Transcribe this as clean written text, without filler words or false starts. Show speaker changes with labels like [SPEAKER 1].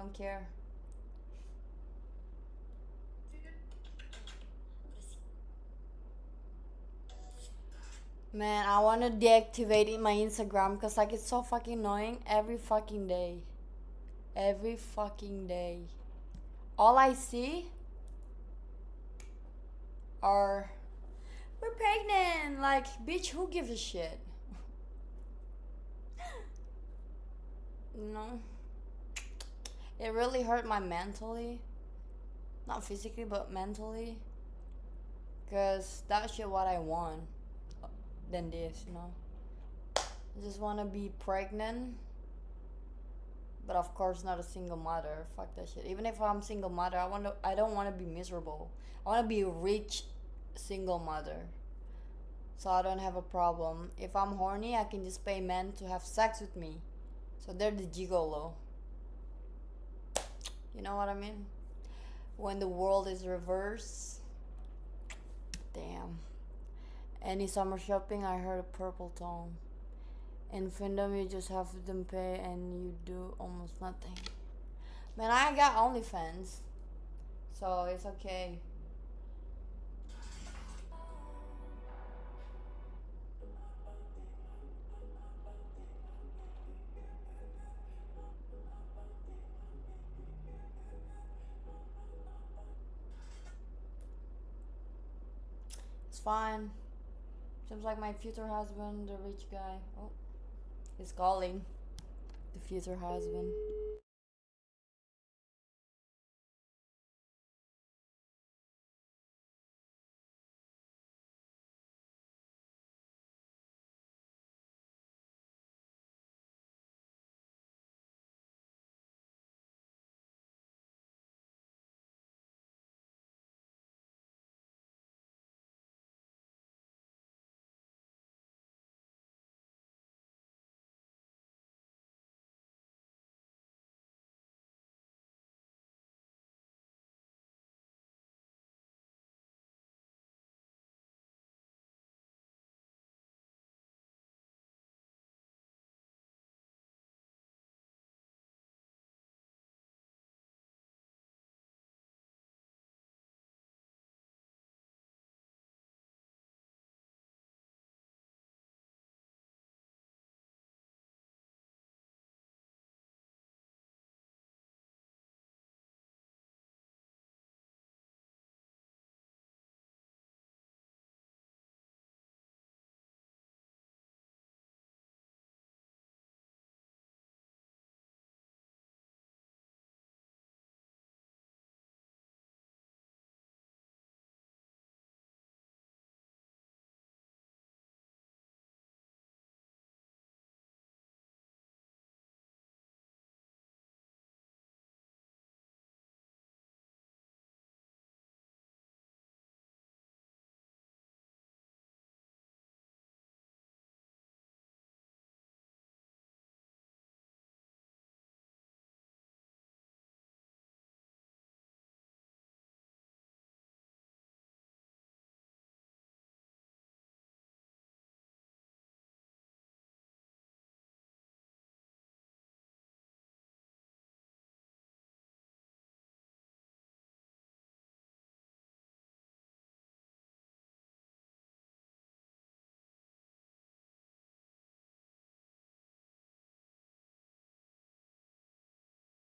[SPEAKER 1] don't care. Man, I want to deactivate my Instagram because like it's so fucking annoying every fucking day. Every fucking day. All I see are we're pregnant. Like, bitch, who gives a shit? You know? It really hurt my mentally. Not physically, but mentally. Because that shit what I want than this, you know? I just want to be pregnant. But of course not a single mother. Fuck that shit. Even if I'm single mother, I don't want to be miserable. I want to be a rich single mother. So I don't have a problem. If I'm horny, I can just pay men to have sex with me. So they're the gigolo. You know what I mean? When the world is reversed. Damn. Any summer shopping, I heard a purple tone. In Findom, you just have them pay and you do almost nothing. Man, I got OnlyFans. So it's okay. It's fine. Seems like my future husband, the rich guy. Oh, he's calling. The future husband.